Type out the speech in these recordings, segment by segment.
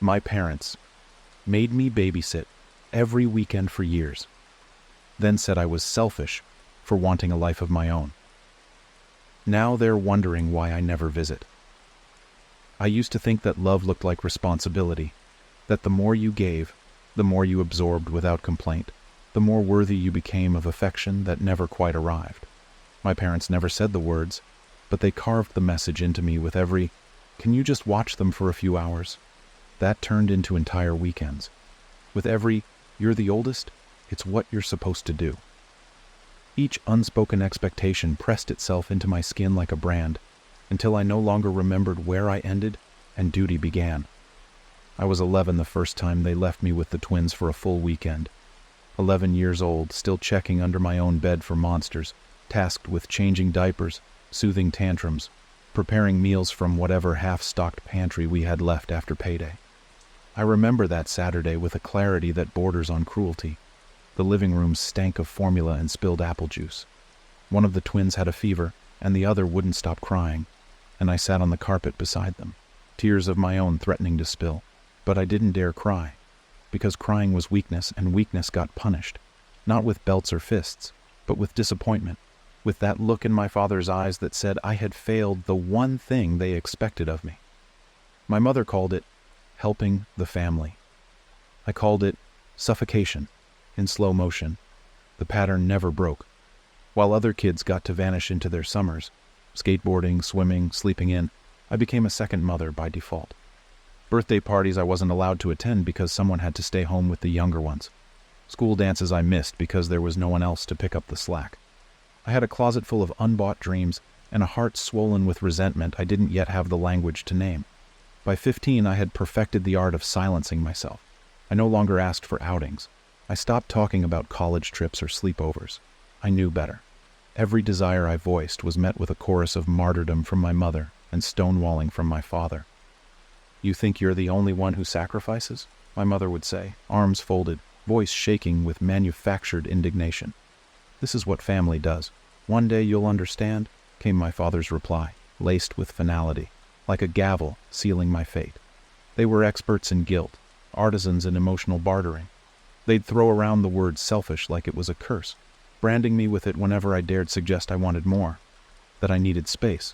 My parents made me babysit every weekend for years, then said I was selfish for wanting a life of my own. Now they're wondering why I never visit. I used to think that love looked like responsibility, that the more you gave, the more you absorbed without complaint, the more worthy you became of affection that never quite arrived. My parents never said the words, but they carved the message into me with every, "Can you just watch them for a few hours?" That turned into entire weekends. With every, "You're the oldest, it's what you're supposed to do." Each unspoken expectation pressed itself into my skin like a brand, until I no longer remembered where I ended and duty began. I was 11 the first time they left me with the twins for a full weekend. 11 years old, still checking under my own bed for monsters, tasked with changing diapers, soothing tantrums, preparing meals from whatever half-stocked pantry we had left after payday. I remember that Saturday with a clarity that borders on cruelty. The living room stank of formula and spilled apple juice. One of the twins had a fever, and the other wouldn't stop crying, and I sat on the carpet beside them, tears of my own threatening to spill. But I didn't dare cry, because crying was weakness, and weakness got punished, not with belts or fists, but with disappointment, with that look in my father's eyes that said I had failed the one thing they expected of me. My mother called it helping the family. I called it suffocation, in slow motion. The pattern never broke. While other kids got to vanish into their summers, skateboarding, swimming, sleeping in, I became a second mother by default. Birthday parties I wasn't allowed to attend because someone had to stay home with the younger ones. School dances I missed because there was no one else to pick up the slack. I had a closet full of unbought dreams and a heart swollen with resentment I didn't yet have the language to name. By 15, I had perfected the art of silencing myself. I no longer asked for outings. I stopped talking about college trips or sleepovers. I knew better. Every desire I voiced was met with a chorus of martyrdom from my mother and stonewalling from my father. "You think you're the only one who sacrifices?" my mother would say, arms folded, voice shaking with manufactured indignation. "This is what family does. One day you'll understand," came my father's reply, laced with finality, like a gavel sealing my fate. They were experts in guilt, artisans in emotional bartering. They'd throw around the word selfish like it was a curse, branding me with it whenever I dared suggest I wanted more, that I needed space,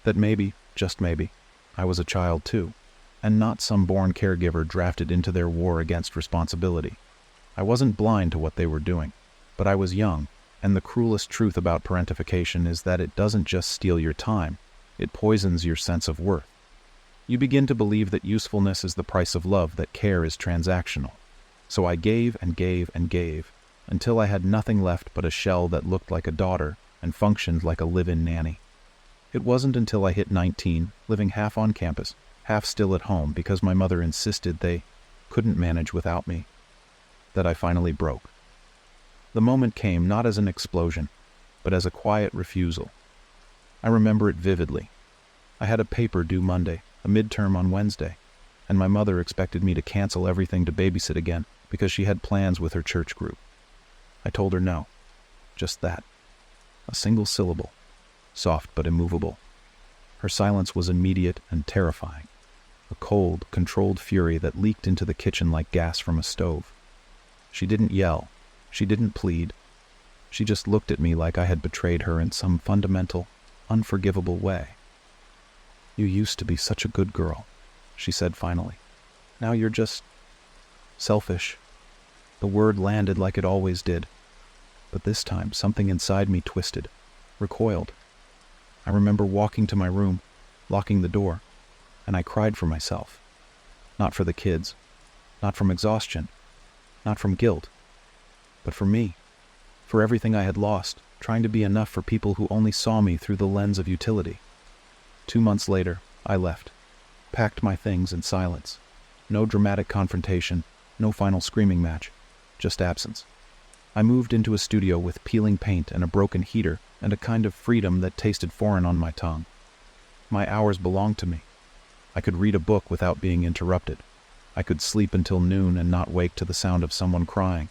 that maybe, just maybe, I was a child too, and not some born caregiver drafted into their war against responsibility. I wasn't blind to what they were doing, but I was young, and the cruelest truth about parentification is that it doesn't just steal your time, it poisons your sense of worth. You begin to believe that usefulness is the price of love, that care is transactional. So I gave and gave and gave, until I had nothing left but a shell that looked like a daughter and functioned like a live-in nanny. It wasn't until I hit 19, living half on campus, half still at home because my mother insisted they couldn't manage without me, that I finally broke. The moment came not as an explosion, but as a quiet refusal. I remember it vividly. I had a paper due Monday, a midterm on Wednesday, and my mother expected me to cancel everything to babysit again because she had plans with her church group. I told her no. Just that. A single syllable, soft but immovable. Her silence was immediate and terrifying. A cold, controlled fury that leaked into the kitchen like gas from a stove. She didn't yell. She didn't plead. She just looked at me like I had betrayed her in some fundamental, unforgivable way. "You used to be such a good girl," she said finally. "Now you're just selfish." The word landed like it always did, but this time something inside me twisted, recoiled. I remember walking to my room, locking the door, and I cried for myself. Not for the kids, not from exhaustion, not from guilt, but for me, for everything I had lost, trying to be enough for people who only saw me through the lens of utility. 2 months later, I left, packed my things in silence. No dramatic confrontation, no final screaming match, just absence. I moved into a studio with peeling paint and a broken heater and a kind of freedom that tasted foreign on my tongue. My hours belonged to me. I could read a book without being interrupted. I could sleep until noon and not wake to the sound of someone crying.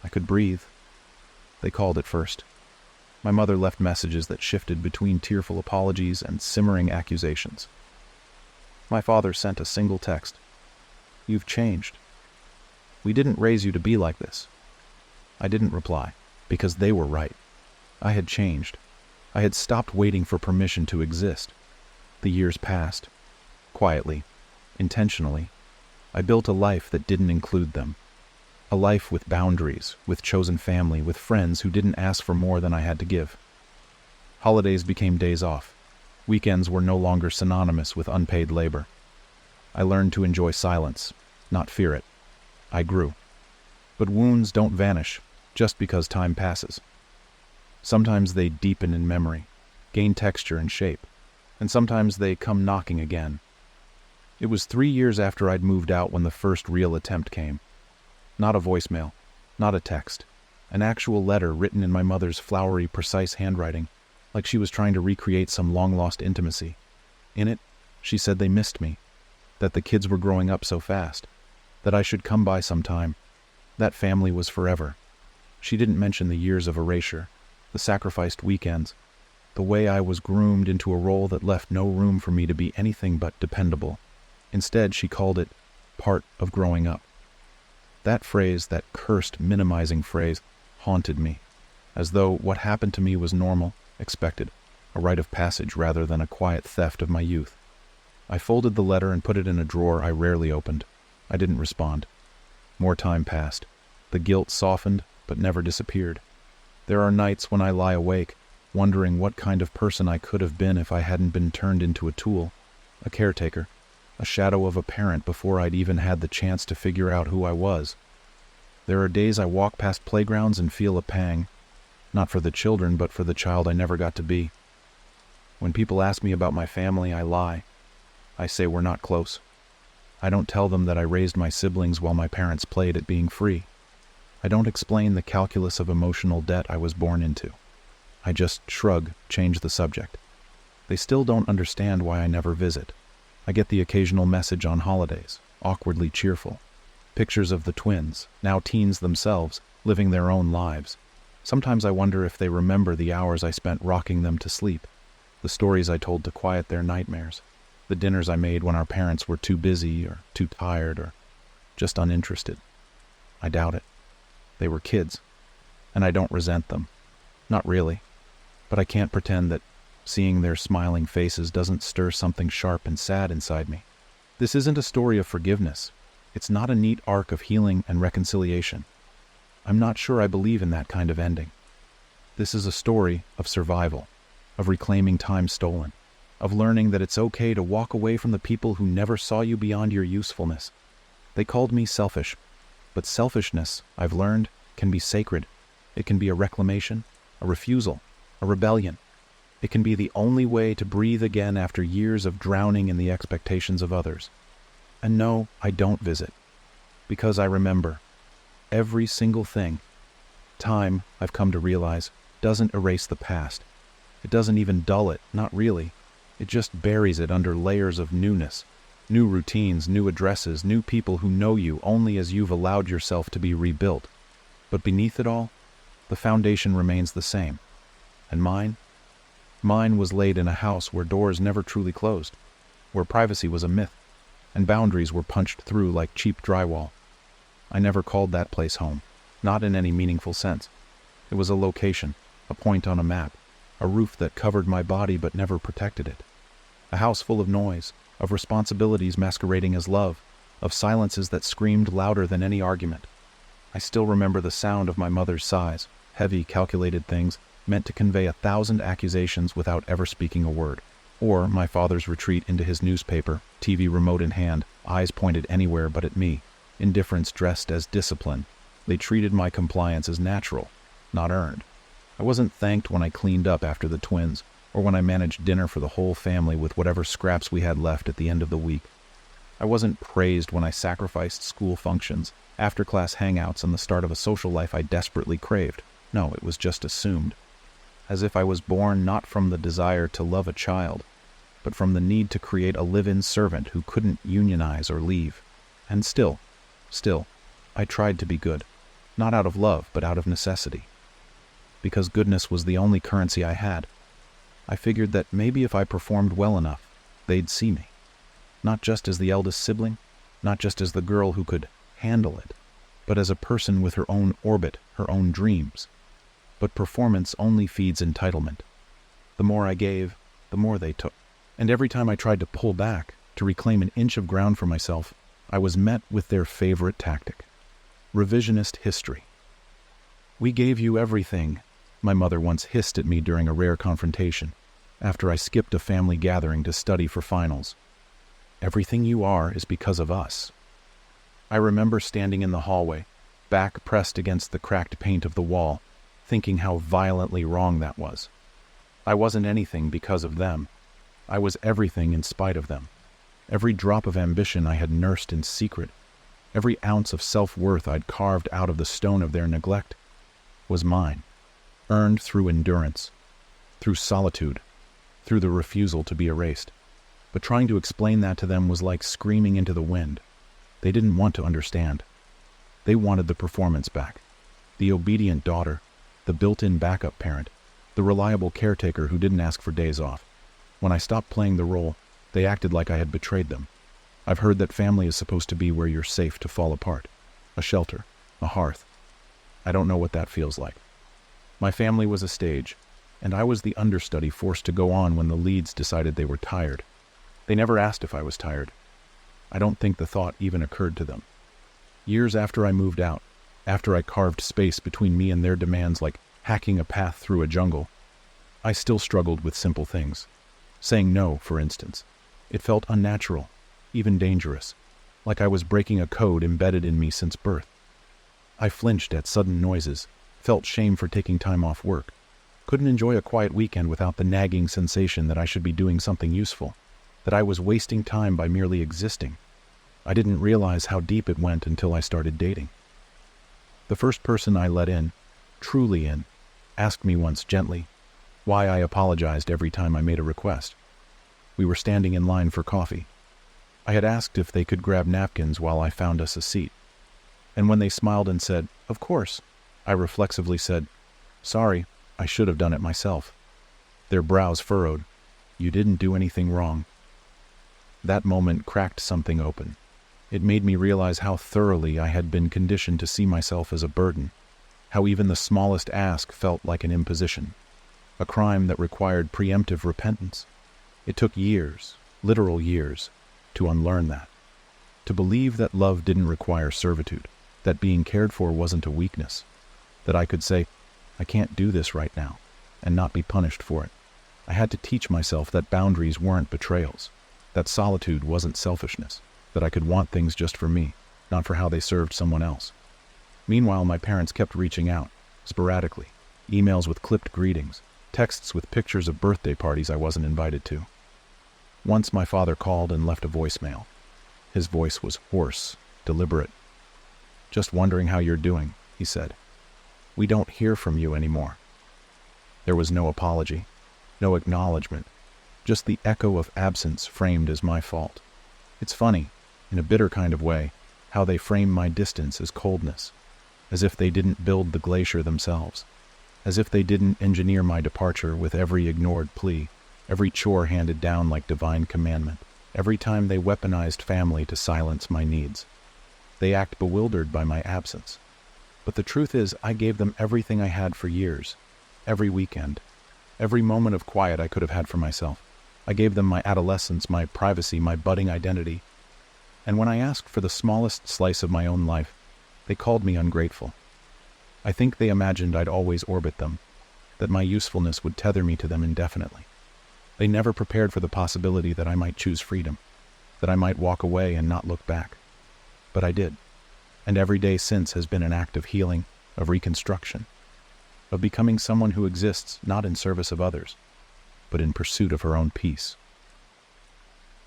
I could breathe. They called it first. My mother left messages that shifted between tearful apologies and simmering accusations. My father sent a single text. You've changed. We didn't raise you to be like this." I didn't reply, because they were right. I had changed. I had stopped waiting for permission to exist. The years passed. Quietly, intentionally, I built a life that didn't include them. A life with boundaries, with chosen family, with friends who didn't ask for more than I had to give. Holidays became days off. Weekends were no longer synonymous with unpaid labor. I learned to enjoy silence, not fear it. I grew. But wounds don't vanish just because time passes. Sometimes they deepen in memory, gain texture and shape, and sometimes they come knocking again. It was 3 years after I'd moved out when the first real attempt came. Not a voicemail, not a text, an actual letter written in my mother's flowery, precise handwriting, like she was trying to recreate some long-lost intimacy. In it, she said they missed me, that the kids were growing up so fast, that I should come by sometime. That family was forever. She didn't mention the years of erasure, the sacrificed weekends, the way I was groomed into a role that left no room for me to be anything but dependable. Instead, she called it part of growing up. That phrase, that cursed, minimizing phrase, haunted me, as though what happened to me was normal, expected, a rite of passage rather than a quiet theft of my youth. I folded the letter and put it in a drawer I rarely opened. I didn't respond. More time passed. The guilt softened, but never disappeared. There are nights when I lie awake, wondering what kind of person I could have been if I hadn't been turned into a tool, a caretaker, a shadow of a parent before I'd even had the chance to figure out who I was. There are days I walk past playgrounds and feel a pang, not for the children, but for the child I never got to be. When people ask me about my family, I lie. I say we're not close. I don't tell them that I raised my siblings while my parents played at being free. I don't explain the calculus of emotional debt I was born into. I just shrug, change the subject. They still don't understand why I never visit. I get the occasional message on holidays, awkwardly cheerful. Pictures of the twins, now teens themselves, living their own lives. Sometimes I wonder if they remember the hours I spent rocking them to sleep, the stories I told to quiet their nightmares, the dinners I made when our parents were too busy or too tired or just uninterested. I doubt it. They were kids, and I don't resent them. Not really. But I can't pretend that seeing their smiling faces doesn't stir something sharp and sad inside me. This isn't a story of forgiveness. It's not a neat arc of healing and reconciliation. I'm not sure I believe in that kind of ending. This is a story of survival, of reclaiming time stolen, of learning that it's okay to walk away from the people who never saw you beyond your usefulness. They called me selfish, but selfishness, I've learned, can be sacred. It can be a reclamation, a refusal, a rebellion. It can be the only way to breathe again after years of drowning in the expectations of others. And no, I don't visit, because I remember every single thing. Time, I've come to realize, doesn't erase the past. It doesn't even dull it, not really. It just buries it under layers of newness. New routines, new addresses, new people who know you only as you've allowed yourself to be rebuilt. But beneath it all, the foundation remains the same. And mine? Mine was laid in a house where doors never truly closed, where privacy was a myth, and boundaries were punched through like cheap drywall. I never called that place home, not in any meaningful sense. It was a location, a point on a map, a roof that covered my body but never protected it. A house full of noise, of responsibilities masquerading as love, of silences that screamed louder than any argument. I still remember the sound of my mother's sighs, heavy, calculated things meant to convey 1,000 accusations without ever speaking a word. Or my father's retreat into his newspaper, TV remote in hand, eyes pointed anywhere but at me, indifference dressed as discipline. They treated my compliance as natural, not earned. I wasn't thanked when I cleaned up after the twins, or when I managed dinner for the whole family with whatever scraps we had left at the end of the week. I wasn't praised when I sacrificed school functions, after-class hangouts, and the start of a social life I desperately craved. No, it was just assumed. As if I was born not from the desire to love a child, but from the need to create a live-in servant who couldn't unionize or leave. And still, I tried to be good, not out of love, but out of necessity. Because goodness was the only currency I had. I figured that maybe if I performed well enough, they'd see me. Not just as the eldest sibling, not just as the girl who could handle it, but as a person with her own orbit, her own dreams. But performance only feeds entitlement. The more I gave, the more they took. And every time I tried to pull back, to reclaim an inch of ground for myself, I was met with their favorite tactic: revisionist history. "We gave you everything," my mother once hissed at me during a rare confrontation, after I skipped a family gathering to study for finals. "Everything you are is because of us." I remember standing in the hallway, back pressed against the cracked paint of the wall, thinking how violently wrong that was. I wasn't anything because of them. I was everything in spite of them. Every drop of ambition I had nursed in secret, every ounce of self-worth I'd carved out of the stone of their neglect, was mine, earned through endurance, through solitude, through the refusal to be erased. But trying to explain that to them was like screaming into the wind. They didn't want to understand. They wanted the performance back, the obedient daughter, the built-in backup parent, the reliable caretaker who didn't ask for days off. When I stopped playing the role, they acted like I had betrayed them. I've heard that family is supposed to be where you're safe to fall apart, a shelter, a hearth. I don't know what that feels like. My family was a stage, and I was the understudy forced to go on when the leads decided they were tired. They never asked if I was tired. I don't think the thought even occurred to them. Years after I moved out, after I carved space between me and their demands like hacking a path through a jungle, I still struggled with simple things. Saying no, for instance. It felt unnatural, even dangerous, like I was breaking a code embedded in me since birth. I flinched at sudden noises, felt shame for taking time off work, couldn't enjoy a quiet weekend without the nagging sensation that I should be doing something useful, that I was wasting time by merely existing. I didn't realize how deep it went until I started dating. The first person I let in, truly in, asked me once gently why I apologized every time I made a request. We were standing in line for coffee. I had asked if they could grab napkins while I found us a seat. And when they smiled and said, "Of course," I reflexively said, "Sorry, I should have done it myself." Their brows furrowed. "You didn't do anything wrong." That moment cracked something open. It made me realize how thoroughly I had been conditioned to see myself as a burden, how even the smallest ask felt like an imposition, a crime that required preemptive repentance. It took years, literal years, to unlearn that, to believe that love didn't require servitude, that being cared for wasn't a weakness, that I could say, "I can't do this right now," and not be punished for it. I had to teach myself that boundaries weren't betrayals, that solitude wasn't selfishness, that I could want things just for me, not for how they served someone else. Meanwhile, my parents kept reaching out, sporadically, emails with clipped greetings, texts with pictures of birthday parties I wasn't invited to. Once my father called and left a voicemail. His voice was hoarse, deliberate. "Just wondering how you're doing," he said. "We don't hear from you anymore." There was no apology, no acknowledgement, just the echo of absence framed as my fault. It's funny, in a bitter kind of way, how they frame my distance as coldness, as if they didn't build the glacier themselves, as if they didn't engineer my departure with every ignored plea, every chore handed down like divine commandment, every time they weaponized family to silence my needs. They act bewildered by my absence. But the truth is, I gave them everything I had for years, every weekend, every moment of quiet I could have had for myself. I gave them my adolescence, my privacy, my budding identity. And when I asked for the smallest slice of my own life, they called me ungrateful. I think they imagined I'd always orbit them, that my usefulness would tether me to them indefinitely. They never prepared for the possibility that I might choose freedom, that I might walk away and not look back. But I did, and every day since has been an act of healing, of reconstruction, of becoming someone who exists not in service of others, but in pursuit of her own peace.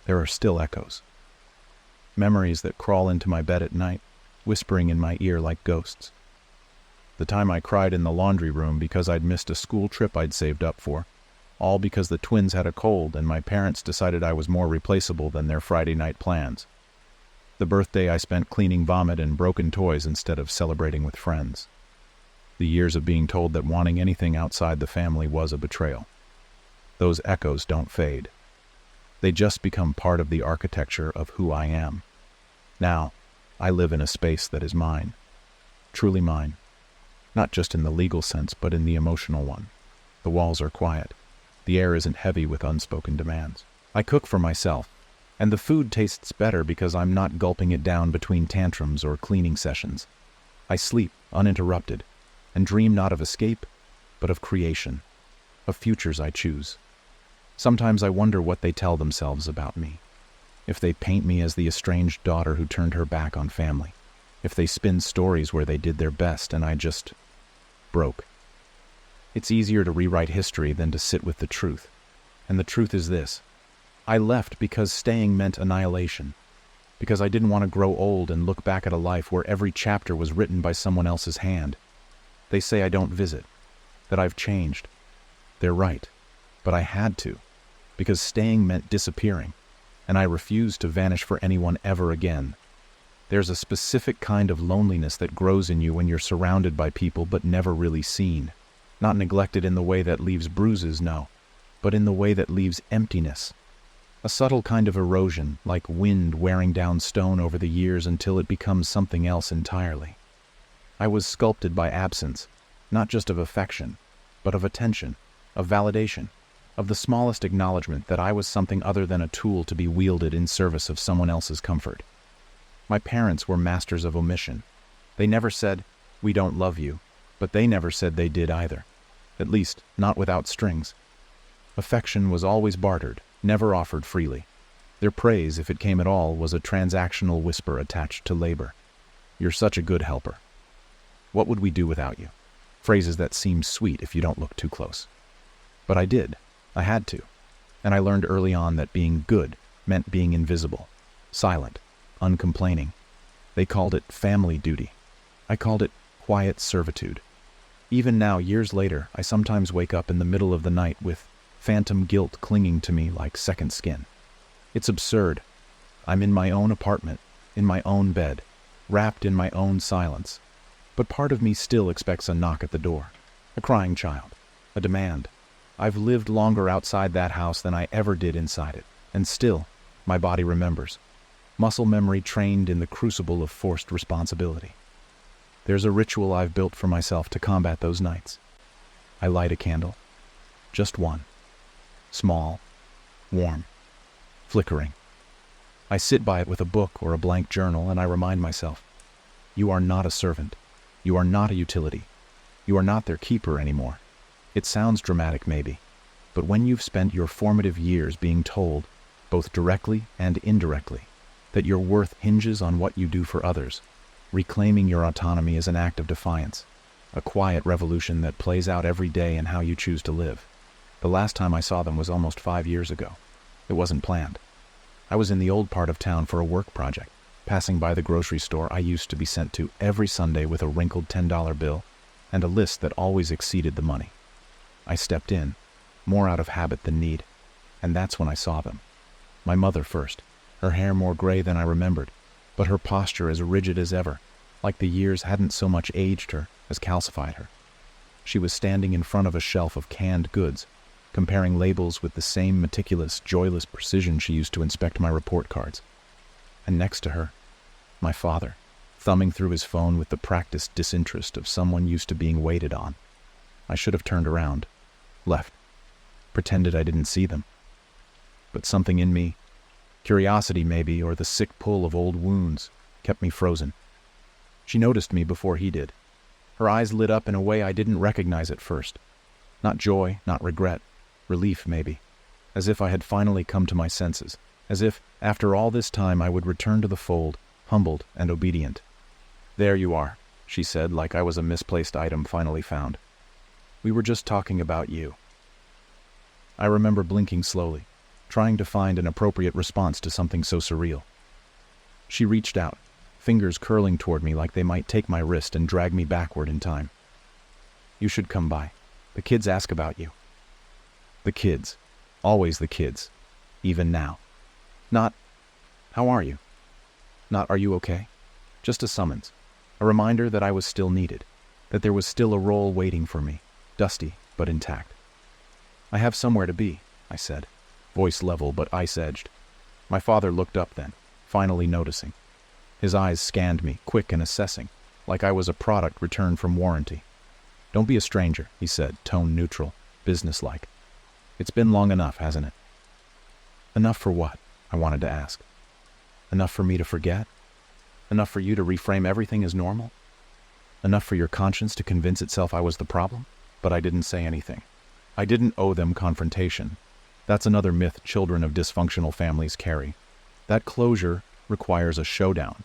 There are still echoes, memories that crawl into my bed at night, whispering in my ear like ghosts. The time I cried in the laundry room because I'd missed a school trip I'd saved up for, all because the twins had a cold and my parents decided I was more replaceable than their Friday night plans. The birthday I spent cleaning vomit and broken toys instead of celebrating with friends. The years of being told that wanting anything outside the family was a betrayal. Those echoes don't fade. They just become part of the architecture of who I am. Now, I live in a space that is mine, truly mine, not just in the legal sense, but in the emotional one. The walls are quiet. The air isn't heavy with unspoken demands. I cook for myself, and the food tastes better because I'm not gulping it down between tantrums or cleaning sessions. I sleep uninterrupted and dream not of escape, but of creation, of futures I choose. Sometimes I wonder what they tell themselves about me. If they paint me as the estranged daughter who turned her back on family. If they spin stories where they did their best and I just broke. It's easier to rewrite history than to sit with the truth. And the truth is this. I left because staying meant annihilation. Because I didn't want to grow old and look back at a life where every chapter was written by someone else's hand. They say I don't visit, that I've changed. They're right, but I had to, because staying meant disappearing, and I refused to vanish for anyone ever again. There's a specific kind of loneliness that grows in you when you're surrounded by people but never really seen. Not neglected in the way that leaves bruises, no, but in the way that leaves emptiness. A subtle kind of erosion, like wind wearing down stone over the years until it becomes something else entirely. I was sculpted by absence, not just of affection, but of attention, of validation, of the smallest acknowledgement that I was something other than a tool to be wielded in service of someone else's comfort. My parents were masters of omission. They never said, "We don't love you," but they never said they did either. At least, not without strings. Affection was always bartered, never offered freely. Their praise, if it came at all, was a transactional whisper attached to labor. "You're such a good helper. What would we do without you?" Phrases that seem sweet if you don't look too close. But I did. I had to. And I learned early on that being good meant being invisible, silent, uncomplaining. They called it family duty. I called it quiet servitude. Even now, years later, I sometimes wake up in the middle of the night with phantom guilt clinging to me like second skin. It's absurd. I'm in my own apartment, in my own bed, wrapped in my own silence. But part of me still expects a knock at the door, a crying child, a demand. I've lived longer outside that house than I ever did inside it, and still, my body remembers. Muscle memory trained in the crucible of forced responsibility. There's a ritual I've built for myself to combat those nights. I light a candle. Just one. Small, warm, flickering. I sit by it with a book or a blank journal and I remind myself, you are not a servant. You are not a utility. You are not their keeper anymore. It sounds dramatic maybe, but when you've spent your formative years being told, both directly and indirectly, that your worth hinges on what you do for others, reclaiming your autonomy is an act of defiance, a quiet revolution that plays out every day in how you choose to live. The last time I saw them was almost 5 years ago. It wasn't planned. I was in the old part of town for a work project, passing by the grocery store I used to be sent to every Sunday with a wrinkled $10 bill and a list that always exceeded the money. I stepped in, more out of habit than need, and that's when I saw them. My mother first, her hair more gray than I remembered, but her posture as rigid as ever, like the years hadn't so much aged her as calcified her. She was standing in front of a shelf of canned goods, comparing labels with the same meticulous, joyless precision she used to inspect my report cards. And next to her, my father, thumbing through his phone with the practiced disinterest of someone used to being waited on. I should have turned around, left, pretended I didn't see them. But something in me, curiosity maybe, or the sick pull of old wounds, kept me frozen. She noticed me before he did. Her eyes lit up in a way I didn't recognize at first. Not joy, not regret, relief maybe, as if I had finally come to my senses, as if, after all this time, I would return to the fold, humbled and obedient. "There you are," she said, like I was a misplaced item finally found. "We were just talking about you." I remember blinking slowly, trying to find an appropriate response to something so surreal. She reached out, fingers curling toward me like they might take my wrist and drag me backward in time. "You should come by. The kids ask about you." The kids. Always the kids. Even now. Not, "How are you?" Not, "Are you okay?" Just a summons. A reminder that I was still needed. That there was still a role waiting for me. Dusty, but intact. "I have somewhere to be," I said. Voice level but ice-edged. My father looked up then, finally noticing. His eyes scanned me, quick and assessing, like I was a product returned from warranty. "Don't be a stranger," he said, tone neutral, businesslike. "It's been long enough, hasn't it?" "Enough for what?" I wanted to ask. "Enough for me to forget? Enough for you to reframe everything as normal? Enough for your conscience to convince itself I was the problem?" But I didn't say anything. I didn't owe them confrontation. That's another myth children of dysfunctional families carry. That closure requires a showdown.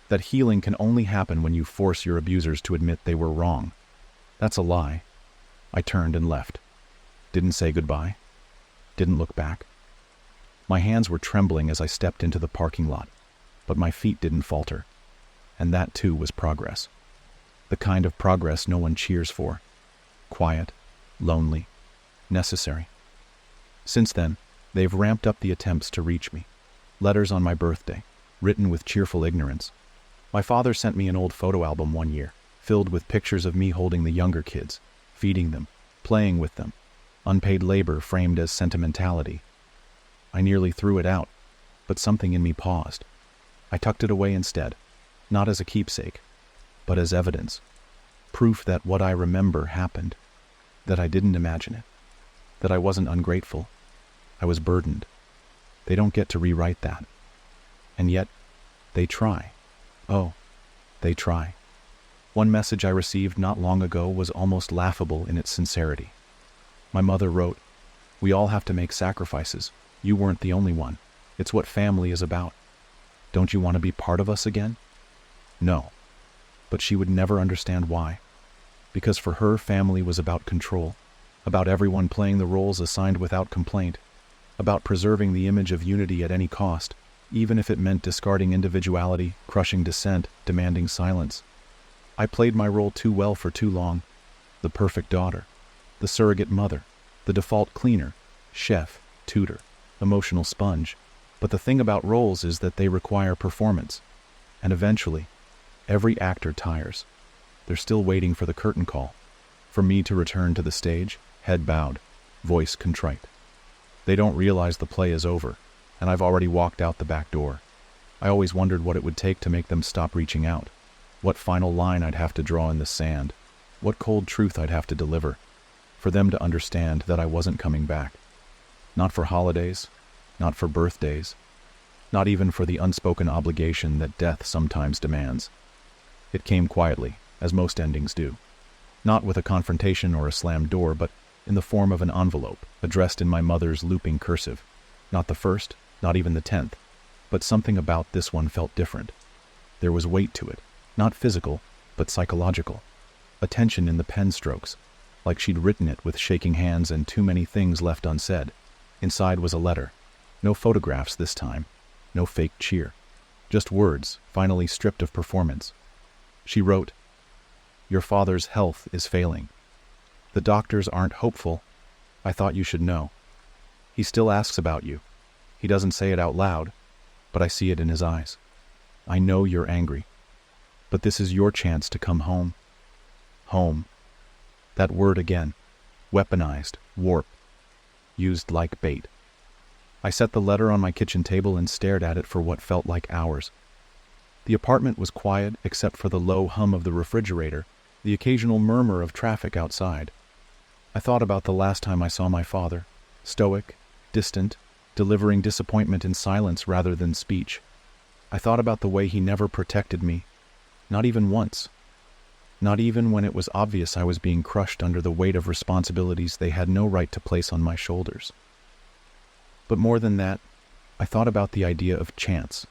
That healing can only happen when you force your abusers to admit they were wrong. That's a lie. I turned and left. Didn't say goodbye. Didn't look back. My hands were trembling as I stepped into the parking lot, but my feet didn't falter. And that too was progress. The kind of progress no one cheers for. Quiet, lonely, necessary. Since then, they've ramped up the attempts to reach me. Letters on my birthday, written with cheerful ignorance. My father sent me an old photo album one year, filled with pictures of me holding the younger kids, feeding them, playing with them. Unpaid labor framed as sentimentality. I nearly threw it out, but something in me paused. I tucked it away instead, not as a keepsake, but as evidence. Proof that what I remember happened, that I didn't imagine it, that I wasn't ungrateful. I was burdened. They don't get to rewrite that. And yet, they try. Oh, they try. One message I received not long ago was almost laughable in its sincerity. My mother wrote, "We all have to make sacrifices. You weren't the only one. It's what family is about. Don't you want to be part of us again?" No. But she would never understand why. Because for her, family was about control, about everyone playing the roles assigned without complaint, about preserving the image of unity at any cost, even if it meant discarding individuality, crushing dissent, demanding silence. I played my role too well for too long. The perfect daughter, the surrogate mother, the default cleaner, chef, tutor, emotional sponge. But the thing about roles is that they require performance. And eventually, every actor tires. They're still waiting for the curtain call, for me to return to the stage, head bowed, voice contrite. They don't realize the play is over, and I've already walked out the back door. I always wondered what it would take to make them stop reaching out, what final line I'd have to draw in the sand, what cold truth I'd have to deliver, for them to understand that I wasn't coming back. Not for holidays, not for birthdays, not even for the unspoken obligation that death sometimes demands. It came quietly, as most endings do. Not with a confrontation or a slammed door, but in the form of an envelope, addressed in my mother's looping cursive. Not the first, not even the 10th, but something about this one felt different. There was weight to it, not physical, but psychological. A tension in the pen strokes, like she'd written it with shaking hands and too many things left unsaid. Inside was a letter. No photographs this time, no fake cheer. Just words, finally stripped of performance. She wrote, "Your father's health is failing. The doctors aren't hopeful. I thought you should know. He still asks about you. He doesn't say it out loud, but I see it in his eyes. I know you're angry, but this is your chance to come home." Home. That word again. Weaponized, warped, used like bait. I set the letter on my kitchen table and stared at it for what felt like hours. The apartment was quiet except for the low hum of the refrigerator, the occasional murmur of traffic outside. I thought about the last time I saw my father, stoic, distant, delivering disappointment in silence rather than speech. I thought about the way he never protected me, not even once. Not even when it was obvious I was being crushed under the weight of responsibilities they had no right to place on my shoulders. But more than that, I thought about the idea of chance.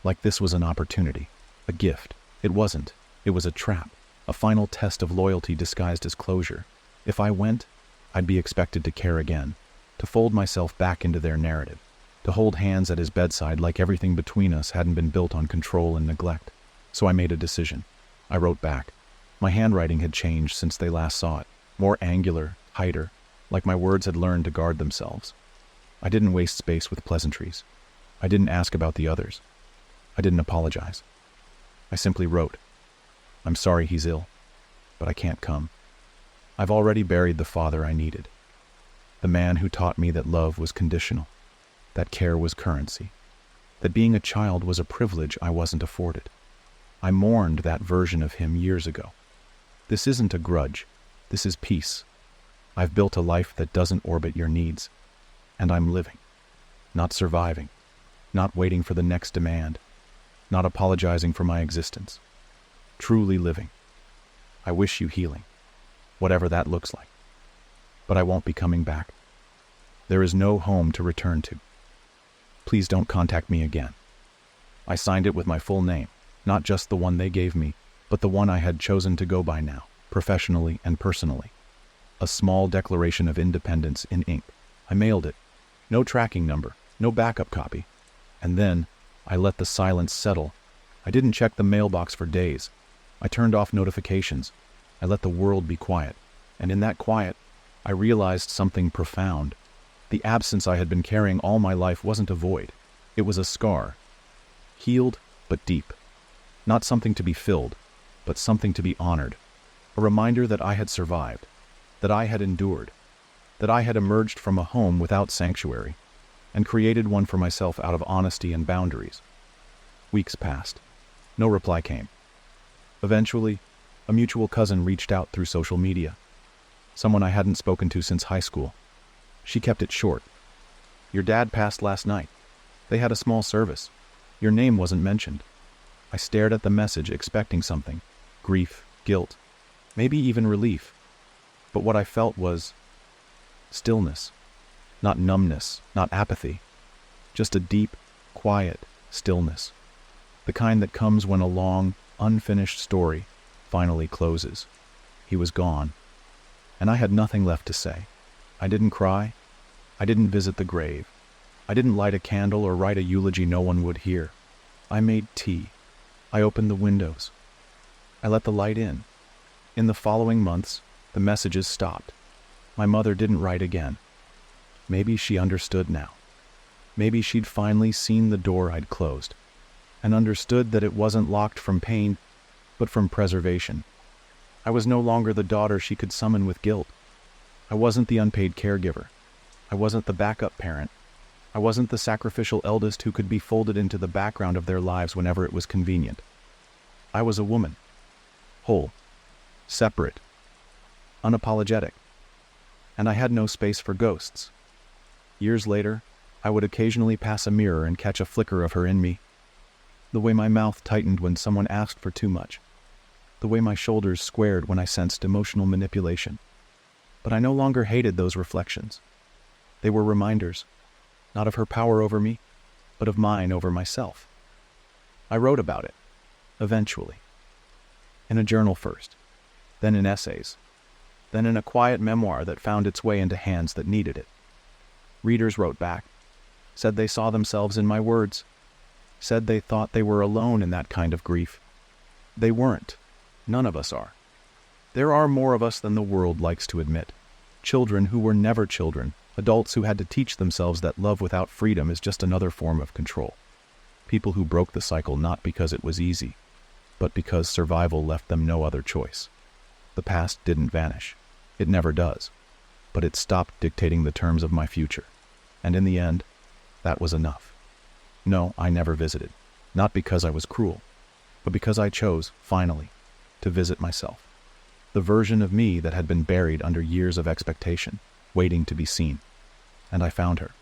Like this was an opportunity, a gift. It wasn't. It was a trap, a final test of loyalty disguised as closure. If I went, I'd be expected to care again, to fold myself back into their narrative, to hold hands at his bedside like everything between us hadn't been built on control and neglect. So I made a decision. I wrote back. My handwriting had changed since they last saw it, more angular, tighter, like my words had learned to guard themselves. I didn't waste space with pleasantries. I didn't ask about the others. I didn't apologize. I simply wrote, "I'm sorry he's ill, but I can't come. I've already buried the father I needed. The man who taught me that love was conditional, that care was currency, that being a child was a privilege I wasn't afforded. I mourned that version of him years ago. This isn't a grudge. This is peace. I've built a life that doesn't orbit your needs. And I'm living. Not surviving. Not waiting for the next demand. Not apologizing for my existence. Truly living. I wish you healing, whatever that looks like. But I won't be coming back. There is no home to return to. Please don't contact me again. I signed it with my full name, not just the one they gave me, but the one I had chosen to go by now, professionally and personally. A small declaration of independence in ink. I mailed it. No tracking number, no backup copy. And then, I let the silence settle. I didn't check the mailbox for days. I turned off notifications. I let the world be quiet. And in that quiet, I realized something profound. The absence I had been carrying all my life wasn't a void. It was a scar. Healed, but deep. Not something to be filled, but something to be honored. A reminder that I had survived, that I had endured, that I had emerged from a home without sanctuary, and created one for myself out of honesty and boundaries. Weeks passed. No reply came. Eventually, a mutual cousin reached out through social media. Someone I hadn't spoken to since high school. She kept it short. Your dad passed last night. They had a small service. Your name wasn't mentioned. I stared at the message expecting something. Grief, guilt, maybe even relief. But what I felt was stillness. Not numbness, not apathy. Just a deep, quiet stillness. The kind that comes when a long, unfinished story finally closes. He was gone. And I had nothing left to say. I didn't cry. I didn't visit the grave. I didn't light a candle or write a eulogy no one would hear. I made tea. I opened the windows. I let the light in. In the following months, the messages stopped. My mother didn't write again. Maybe she understood now. Maybe she'd finally seen the door I'd closed, and understood that it wasn't locked from pain, but from preservation. I was no longer the daughter she could summon with guilt. I wasn't the unpaid caregiver. I wasn't the backup parent. I wasn't the sacrificial eldest who could be folded into the background of their lives whenever it was convenient. I was a woman. Whole. Separate. Unapologetic. And I had no space for ghosts. Years later, I would occasionally pass a mirror and catch a flicker of her in me. The way my mouth tightened when someone asked for too much. The way my shoulders squared when I sensed emotional manipulation. But I no longer hated those reflections. They were reminders, not of her power over me, but of mine over myself. I wrote about it, eventually. In a journal first, then in essays, then in a quiet memoir that found its way into hands that needed it. Readers wrote back, said they saw themselves in my words, said they thought they were alone in that kind of grief. They weren't. None of us are. There are more of us than the world likes to admit. Children who were never children, adults who had to teach themselves that love without freedom is just another form of control. People who broke the cycle not because it was easy, but because survival left them no other choice. The past didn't vanish. It never does. But it stopped dictating the terms of my future. And in the end, that was enough. No, I never visited. Not because I was cruel, but because I chose, finally, to visit myself. The version of me that had been buried under years of expectation, waiting to be seen. And I found her.